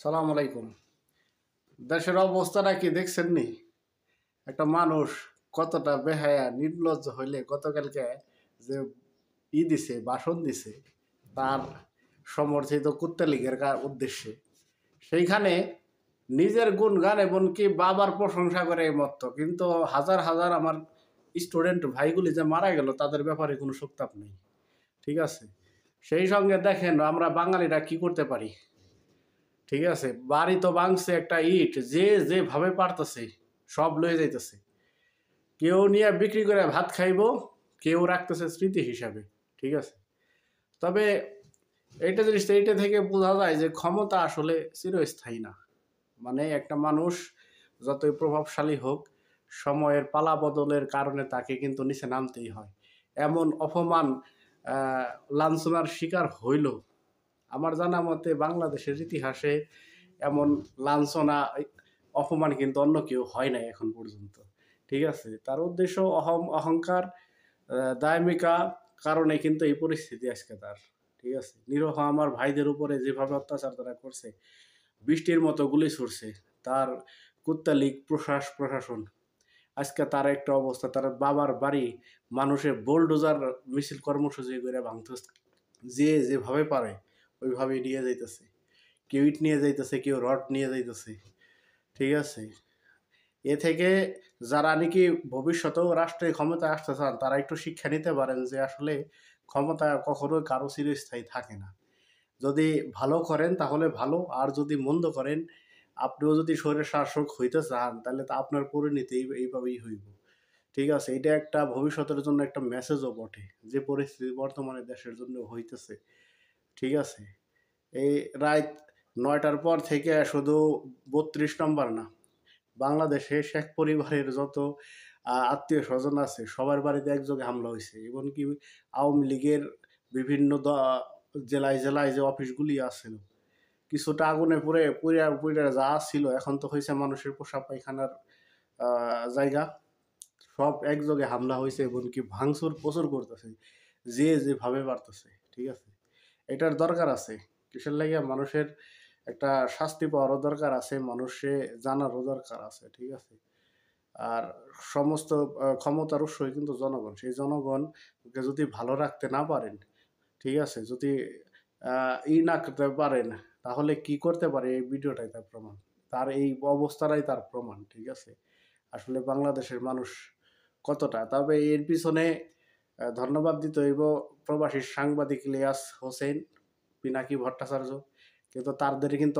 সালাম আলাইকুম। দেশের অবস্থাটা কি দেখছেন নি? একটা মানুষ কতটা বেহায়া নির্লজ্জ হইলে গতকালকে যে দিছে ভাষণ দিছে তার সমর্থিত কুত্তা লীগের উদ্দেশ্যে, সেইখানে নিজের গুণগান এমনকি বাবার প্রশংসা করে এই মত্ত, কিন্তু হাজার হাজার আমার স্টুডেন্ট ভাইগুলি যে মারা গেল তাদের ব্যাপারে কোনো সুক্তাপ নেই। ঠিক আছে, সেই সঙ্গে দেখেন আমরা বাঙালিরা কি করতে পারি। ঠিক আছে, বাড়ি তো ভাঙছে, একটা ইট যে যেভাবে পারতেছে সব লয়ে যাইতেছে। কেউ নিয়ে বিক্রি করে ভাত খাইবো, কেউ রাখতেছে স্মৃতি হিসাবে। ঠিক আছে, তবে এইটা থেকে বোঝা যায় যে ক্ষমতা আসলে চিরস্থায়ী না। মানে একটা মানুষ যতই প্রভাবশালী হোক, সময়ের পালা বদলের কারণে তাকে কিন্তু নিচে নামতেই হয়। এমন অপমান লাঞ্ছনার শিকার হইল আমার জানা মতে বাংলাদেশের ইতিহাসে এমন লাঞ্ছনা অপমান কিন্তু অন্য কেউ হয় নাই এখন পর্যন্ত। ঠিক আছে, তার উদ্দেশ্য অহংকার, দায়মিকা কারণে কিন্তু এই পরিস্থিতি আজকে তার। ঠিক আছে, নিরহ আমার ভাইদের উপরে যেভাবে অত্যাচার তারা করছে, বৃষ্টির মতো গুলি ছুড়ছে, তার কুত্তালিক প্রশাসন আজকে তার একটা অবস্থা, তার বাবার বাড়ি মানুষের বোলডোজার মিছিল কর্মসূচি করে ভাঙতেছে, যে যেভাবে পারে ওইভাবে নিয়ে যাইতেছে। কেউ ইট নিয়ে যাইতেছে, কেউ রড নিয়ে যাইতেছে। ঠিক আছে, এ থেকে যারা নাকি ভবিষ্যতেও রাষ্ট্রের ক্ষমতায় আসতে চান তারা একটু শিক্ষা নিতে পারেন যে আসলে ক্ষমতা কখনোই কারো চিরস্থায়ী থাকে না। যদি ভালো করেন তাহলে ভালো, আর যদি মন্দ করেন, আপনিও যদি স্বৈর শাসক হইতে চান তাহলে তো আপনার পরিণতি এইভাবেই হইব। ঠিক আছে, এটা একটা ভবিষ্যতের জন্য একটা মেসেজও বটে, যে পরিস্থিতি বর্তমানে দেশের জন্য হইতেছে। ঠিক আছে, এই রাত ৯টার পর থেকে শুধু ৩২ নম্বর না, বাংলাদেশে শেখ পরিবারের যত আত্মীয় স্বজন আছে সবার বাড়িতে একযোগে হামলা হয়েছে। এমনকি আওয়ামী লীগের বিভিন্ন জেলায় জেলায় যে অফিসগুলি আছে, কিছুটা আগুনে পুড়ে পুড়ে পুড়ে যা ছিল এখন তো হয়েছে মানুষের পোশাক পায়খানার জায়গা। সব একযোগে হামলা হয়েছে, এমনকি ভাঙচুর প্রচুর করতেছে, যে যেভাবে পারতেছে। ঠিক আছে, এটার দরকার আছে। কিসের লাগে মানুষের একটা শাস্তি পাওয়ারও দরকার আছে, মানুষে জানারও দরকার আছে। ঠিক আছে, আর সমস্ত ক্ষমতার উৎসই কিন্তু জনগণ। সেই জনগণকে যদি ভালো রাখতে না পারেন, ঠিক আছে, যদি না করতে পারেন, তাহলে কি করতে পারে এই ভিডিওটাই তার প্রমাণ। তার এই অবস্থাটাই তার প্রমাণ। ঠিক আছে, আসলে বাংলাদেশের মানুষ কতটা, তবে এর পিছনে ধন্যবাদ দিতে হইব প্রবাসী সাংবাদিক ইলিয়াস হোসেন, পিনাকি ভট্টাচার্য, কিন্তু তাদের কিন্তু